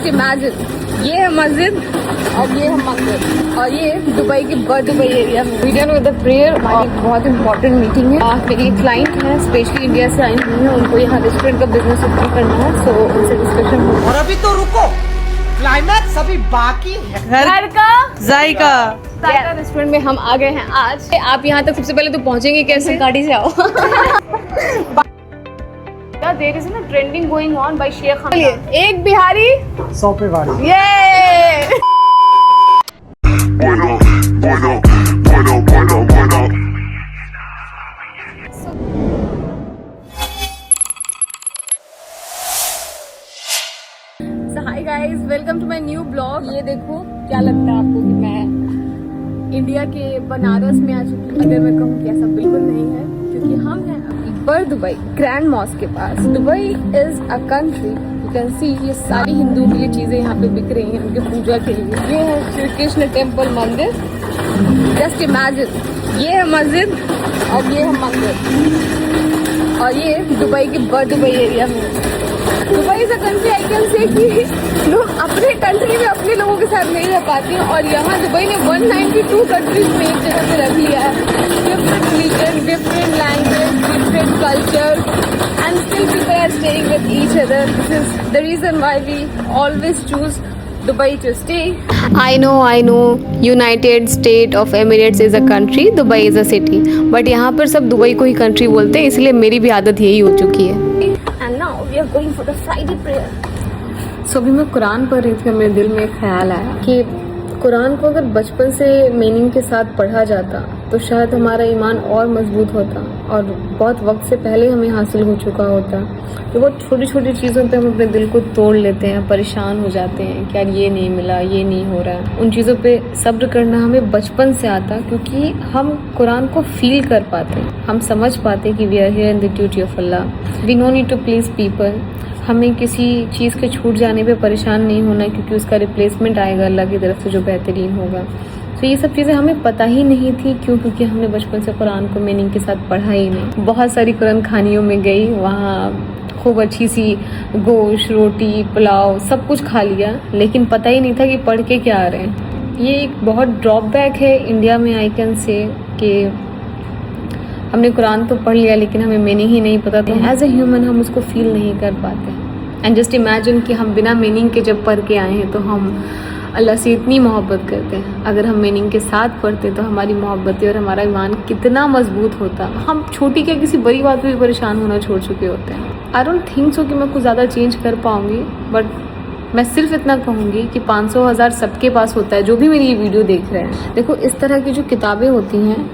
Just imagine, ये है मस्जिद और ये है मंदिर और ये दुबई की दुबई एरिया में। वीडियो विद द प्रेयर और बहुत इंपॉर्टेंट मीटिंग है। मेरी एक क्लाइंट है, स्पेशली इंडिया से आई हुई है, उनको यहाँ रेस्टोरेंट का बिजनेस ओपन करना है, सो उनसे डिस्कशन होगा। और अभी तो रुको, क्लाइमैक्स अभी बाकी है। घर का जायका रेस्टोरेंट में हम आ गए हैं आज। आप यहाँ तक सबसे पहले तो पहुँचेंगे कैसे? गाड़ी से आओ। There is a trending going on by Sheikh Hamdan. एक बिहारी 100 पे वाली। ये hi guys, welcome to my new blog. ये देखो क्या लगता है आपको कि मैं इंडिया के बनारस में आ चुकी हूँ? अगर मैं कहूँ कि ऐसा बिल्कुल नहीं है, क्योंकि हम हैं पर दुबई ग्रैंड मॉस्क के पास। Dubai is a country, you can see ये सारी हिंदुओं के लिए चीजें यहाँ पे बिक रही हैं उनके पूजा के लिए। ये है श्री कृष्ण टेम्पल मंदिर। जस्ट इमेजिन, ये है मस्जिद और ये है मंदिर और ये दुबई की दुबई एरिया में। Dubai is a country, I can say कि लोग अपने कंट्री में अपने लोगों के साथ नहीं रह पाते हैं, और यहाँ दुबई ने 192 कंट्रीज में एक जगह पे रख लिया है। Different religion, different language, different culture, and still people are staying with each other. This is the reason why we always choose Dubai to stay. I know, United State of Emirates is a country, Dubai is a city. But यहाँ पर सब Dubai को ही country बोलते हैं, इसलिए मेरी भी आदत यही हो चुकी है। And now we are going for the Friday prayer. So अभी मैं कुरान पढ़ रही थी, मेरे दिल में एक ख्याल आया कि कुरान को अगर बचपन से मीनिंग के साथ पढ़ा जाता तो शायद हमारा ईमान और मजबूत होता और बहुत वक्त से पहले हमें हासिल हो चुका होता। तो बहुत छोटी छोटी चीज़ों पे हम अपने दिल को तोड़ लेते हैं, परेशान हो जाते हैं कि यार ये नहीं मिला, ये नहीं हो रहा है। उन चीज़ों पे सब्र करना हमें बचपन से आता, क्योंकि हम कुरान को फील कर पाते, हम समझ पाते कि we are here in the duty of Allah. We no need to please people. हमें किसी चीज़ के छूट जाने पे परेशान नहीं होना, क्योंकि उसका रिप्लेसमेंट आएगा अल्लाह की तरफ से जो बेहतरीन होगा। तो ये सब चीज़ें हमें पता ही नहीं थी। क्यों? क्योंकि हमने बचपन से कुरान को मीनिंग के साथ पढ़ा ही नहीं। बहुत सारी कुरान खानियों में गई, वहाँ खूब अच्छी सी गोश्त, रोटी, पुलाव सब कुछ खा लिया, लेकिन पता ही नहीं था कि पढ़ के क्या आ रहे हैं। ये एक बहुत ड्रॉबैक है इंडिया में, आई कैन से कि हमने कुरान तो पढ़ लिया लेकिन हमें मीनिंग ही नहीं पता था। एज ए ह्यूमन हम उसको फील नहीं कर पाते। एंड जस्ट इमेजिन कि हम बिना मीनिंग के जब पढ़ के आए हैं तो हम अल्लाह से इतनी मोहब्बत करते हैं। अगर हम मीनिंग के साथ पढ़ते तो हमारी मोहब्बतें और हमारा ईमान कितना मजबूत होता। हम छोटी क्या किसी बड़ी बात पे भी परेशान होना छोड़ चुके होते हैं। आई डोंट थिंक सो कि मैं कुछ ज़्यादा चेंज कर पाऊँगी, बट मैं सिर्फ इतना कहूँगी कि 500,000 सबके पास होता है जो भी मेरी ये वीडियो देख रहे हैं। देखो इस तरह की जो किताबें होती हैं,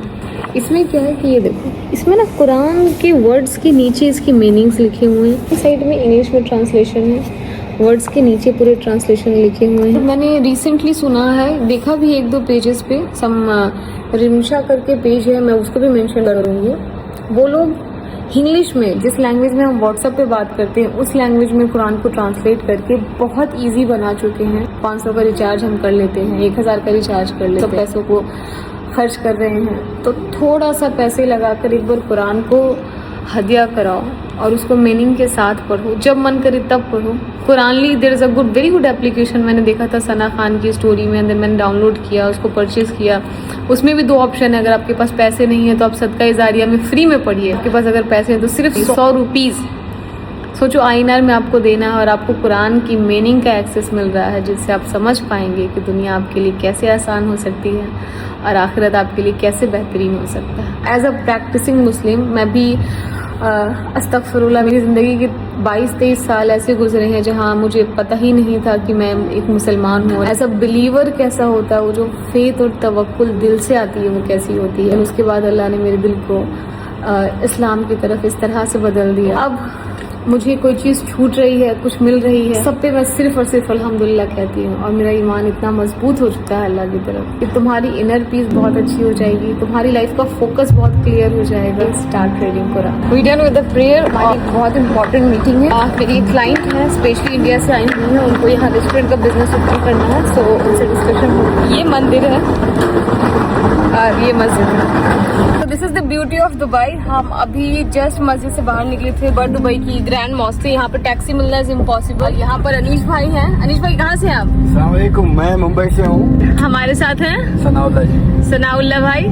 इसमें क्या है कि ये देखो, इसमें ना कुरान के वर्ड्स के नीचे इसकी मीनिंग्स लिखे हुए हैं। इस साइड में इंग्लिश में ट्रांसलेशन है, वर्ड्स के नीचे पूरे ट्रांसलेशन लिखे हुए हैं। तो मैंने रिसेंटली सुना है, देखा भी 1-2 पेजेस पे, रिमशा करके पेज है, मैं उसको भी मेंशन करूँगी। वो लोग इंग्लिश में, जिस लैंग्वेज में हम व्हाट्सएप पे बात करते हैं, उस लैंग्वेज में कुरान को ट्रांसलेट करके बहुत इजी बना चुके हैं। 500 का रिचार्ज हम कर लेते हैं, 1000 का रिचार्ज कर लेते हैं, तो पैसों को खर्च कर रहे हैं। तो थोड़ा सा पैसे लगाकर एक बार कुरान को हदिया कराओ और उसको मीनिंग के साथ पढ़ो, जब मन करे तब पढ़ो। कुरानली there is a very good application, मैंने देखा था सना खान की स्टोरी में, देन मैंने डाउनलोड किया, उसको परचेज़ किया। उसमें भी 2 ऑप्शन है, अगर आपके पास पैसे नहीं है तो आप सदका जारिया में फ्री में पढ़िए, आपके पास अगर पैसे हैं तो सिर्फ 100 रुपीज़ सोचो INR में आपको देना है, और आपको कुरान की मीनिंग का एक्सेस मिल रहा है, जिससे आप समझ पाएंगे कि दुनिया आपके लिए कैसे आसान हो सकती है और आखिरत आपके लिए कैसे बेहतरीन हो सकता है। एज अ प्रैक्टिसिंग मुस्लिम मैं भी अस्तगफिरुल्लाह, मेरी ज़िंदगी के 22-23 साल ऐसे गुजरे हैं जहाँ मुझे पता ही नहीं था कि मैं एक मुसलमान हूँ। एज अ बिलीवर कैसा होता है, वो जो फेथ और तवक्कुल दिल से आती है वो कैसी होती है। उसके बाद अल्लाह ने मेरे दिल को इस्लाम की तरफ इस तरह से बदल दिया। अब मुझे कोई चीज़ छूट रही है, कुछ मिल रही है, सब पे मैं सिर्फ और सिर्फ अल्हम्दुलिल्लाह कहती हूँ। और मेरा ईमान इतना मजबूत हो चुका है अल्लाह की तरफ कि तुम्हारी इनर पीस बहुत अच्छी हो जाएगी, तुम्हारी लाइफ का फोकस बहुत क्लियर हो जाएगा। Start reading Quran. We done with the prayer और एक बहुत इंपॉर्टेंट मीटिंग है। मेरी एक क्लाइंट है, स्पेशली इंडिया से आई हुई है, उनको यहाँ रेस्टोरेंट का बिजनेस ओपन करना है, सो उनसे डिस्कशन होगी। ये मंदिर है और ये मस्जिद है। तो this is the beauty of Dubai. हम अभी जस्ट मस्जिद से बाहर निकले थे। बट दुबई की ग्रैंड मॉस्क से यहाँ पे टैक्सी मिलना इज इम्पॉसिबल। यहाँ पर अनीश भाई हैं। अनीश भाई कहाँ से हैं आप? अस्सलाम वालेकुम, मैं मुंबई से हूँ। हमारे साथ हैं सनाउल्लाह जी। सनाउल्लाह भाई।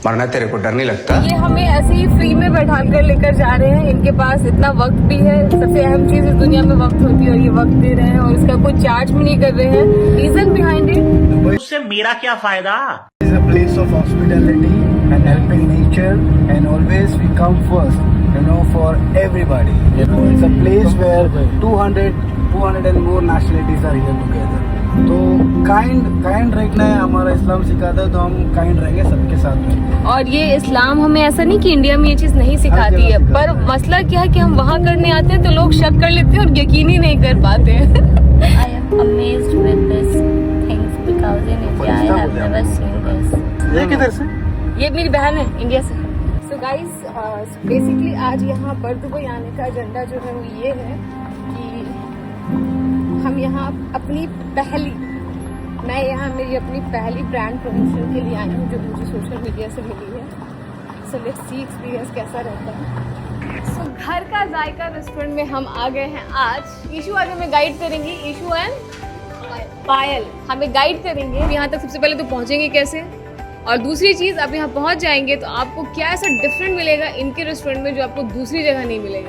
मरना तेरे को डर नहीं लगता? ये हमें ऐसे ही फ्री में बैठा कर लेकर जा रहे हैं। इनके पास इतना वक्त भी है। सबसे अहम चीज इस दुनिया में वक्त होती है और ये वक्त दे रहे हैं और इसका कोई चार्ज भी नहीं कर रहे हैं। रीजन बिहाइंड इट, उससे मेरा क्या फायदा? It's a place of hospitality and helping nature, and always we come first, for everybody. It's a place where 200 and more nationalities are here together. तो काइंड रखना है, हमारा इस्लाम सिखाता है, तो हम काइंड रहेंगे सबके साथ में। और ये इस्लाम हमें ऐसा नहीं कि इंडिया में ये चीज नहीं सिखाती है, पर मसला क्या है कि हम वहाँ करने आते हैं तो लोग शक कर लेते हैं और यकीन ही नहीं कर पाते हैं। I am amazed with these things because in India I have never seen this. ये किधर से? ये मेरी बहन है इंडिया से। सो गाइस, बेसिकली आज यहाँ पर दुबई आने का एजेंडा जो है वो ये है कि हम यहाँ मैं यहाँ मेरी अपनी पहली ब्रांड प्रमोशन के लिए आई हूँ जो मुझे सोशल मीडिया से मिली है। सो लेट्स सी एक्सपीरियंस कैसा रहता है। सो घर का जायका रेस्टोरेंट में हम आ गए हैं आज। ईशू आज हमें गाइड करेंगी। ईशू एंड पायल हमें गाइड करेंगे। यहाँ तक सबसे पहले तो पहुँचेंगे कैसे, और दूसरी चीज़ आप यहाँ पहुँच जाएंगे तो आपको क्या ऐसा डिफरेंट मिलेगा इनके रेस्टोरेंट में जो आपको दूसरी जगह नहीं मिलेगा।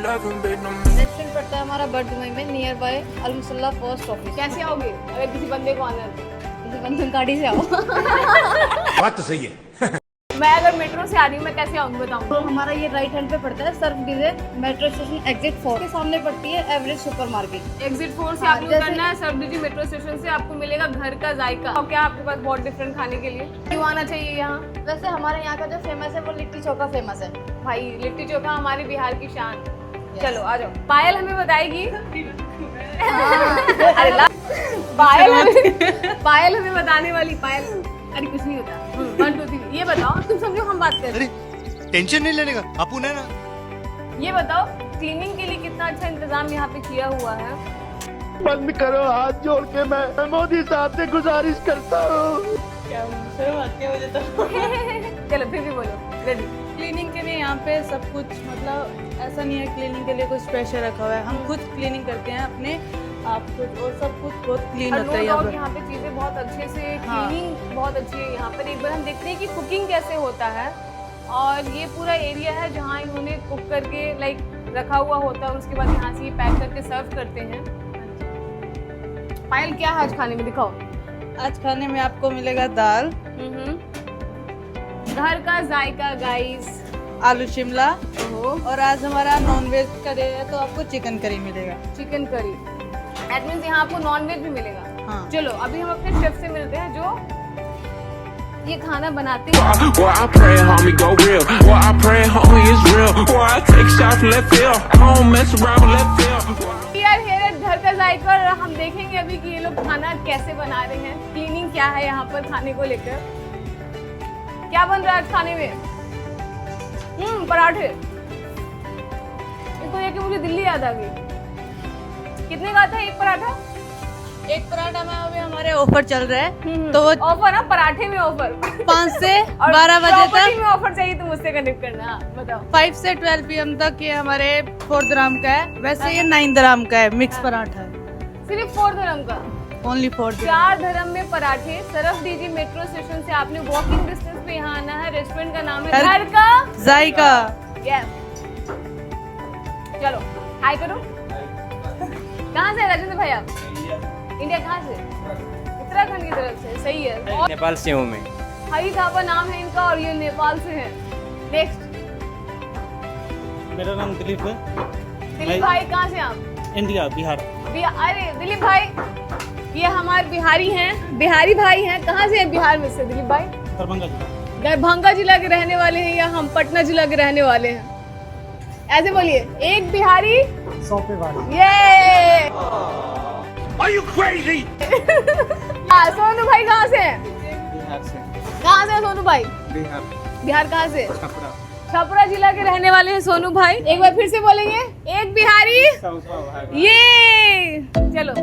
रेस्टोरेंट पड़ता है हमारा बर्ड दुबई में, nearby Al Musalla post office. कैसे आओगे अगर किसी बंदे को आना है तो? बंधन गाड़ी से आओ। बात तो सही है। मैं अगर मेट्रो से आ रही हूँ मैं कैसे आऊँगी बताऊँ? तो हमारा ये राइट हैंड पे पड़ता है Surf DJ metro station exit 4 के सामने पड़ती है एवरेज सुपर मार्केट। एग्जिट 4 से हाँ, आपको जैसे- करना है सरबजी मेट्रो स्टेशन से। आपको मिलेगा घर का जायका। और क्या आपके पास बहुत डिफरेंट खाने के लिए क्यों आना चाहिए यहाँ? वैसे हमारे यहाँ का जो फेमस है वो लिट्टी चोखा फेमस है। भाई लिट्टी चोखा हमारे बिहार की शान। चलो आ जाओ। पायल हमें बताएगी। अरे ला पायल हमें बताने वाली। पायल अरे कुछ नहीं होता। 1 2 3 ये बताओ, तुम समझो हम बात कर रहे हैं। टेंशन नहीं लेने का, अपुन है ना। ये बताओ क्लीनिंग के लिए कितना अच्छा इंतजाम यहाँ पे किया हुआ है। बंद करो, हाथ जोड़ के मैं मोदी साहब से गुजारिश करता हूँ। चलो फिर भी बोलो। रेडी? क्लीनिंग के लिए यहाँ पे सब कुछ, मतलब ऐसा नहीं है क्लीनिंग के लिए कुछ प्रेशर रखा हुआ है। हम खुद क्लीनिंग करते हैं अपने आप खुद, और सब कुछ बहुत क्लीन होता है यहाँ पर। यहाँ पे चीजें बहुत अच्छे से, हाँ। क्लीनिंग बहुत अच्छी है यहाँ पर। एक बार हम देखते हैं कि कुकिंग कैसे होता है। और ये पूरा एरिया है जहाँ इन्होंने कुक करके रखा हुआ होता है और उसके बाद यहाँ से ये पैक करके सर्व करते हैं। पायल क्या है आज खाने में, दिखाओ। आज खाने में आपको मिलेगा दाल, घर का जायका गाइस। आलू शिमला, ओहो, और आज हमारा नॉनवेज का डे है तो आपको चिकन करी मिलेगा। Chicken curry. दैट मीन्स यहाँ आपको नॉन वेज भी मिलेगा। हाँ। चलो अभी हम अपने शेफ से मिलते हैं जो ये खाना बनाते हैं। Boy, I pray, homie, go real. Boy, I pray, homie, is real. Boy, I take shots from left field. I don't mess around with left field. We are here at घर का जायका और हम देखेंगे अभी कि ये लोग खाना कैसे बना रहे हैं, क्लीनिंग क्या है यहाँ पर खाने को लेकर। क्या बन रहा है आज खाने में? पराठे। इसको देख के मुझे दिल्ली याद आ गई। कितने का था एक पराठा? एक पराठा में अभी हमारे ऑफर चल रहा है तो वो ऑफर है, पराठे में ऑफर। 5 से और 12 बजे property तक, में ऑफर चाहिए तो मुझसे कनेक्ट करना। हाँ, बताओ। 5 से 12 PM तक ये हमारे 4 दिरहम का है। वैसे ये 9 दिरहम का है, मिक्स पराठा है। सिर्फ 4 दिरहम का। ओनली 4 दिरहम। 4 दिरहम में पराठे। सरफ डीजी मेट्रो स्टेशन से आपने वॉकिंग डिस्टेंस पे यहाँ आना है। रेस्टोरेंट का नाम है घर का जायका। यस। चलो हाय करो। कहाँ से राजेंद्र भाई आप? इंडिया कहाँ से? उत्तराखंड की तरफ से। सही है। और नेपाल से हूँ मैं। हरी थापा नाम है इनका और ये नेपाल से है। नेक्स्ट। मेरा नाम दिलीप है। दिलीप भाई कहाँ से आप? इंडिया, बिहार। अरे दिलीप भाई ये हमारे बिहारी हैं, बिहारी भाई हैं। कहाँ से हैं बिहार में से दिलीप भाई? दरभंगा जिला। दरभंगा जिला के रहने वाले हैं या हम पटना जिला के रहने वाले हैं? ऐसे बोलिए, एक बिहारी 100 पे वाली। ये Are you crazy? सोनू भाई कहाँ से हैं? बिहार से। कहाँ से हैं सोनू भाई? बिहार। बिहार कहाँ से? छपरा जिला के रहने वाले हैं सोनू भाई। एक बार फिर से बोलेंगे, एक बिहारी। ये चलो।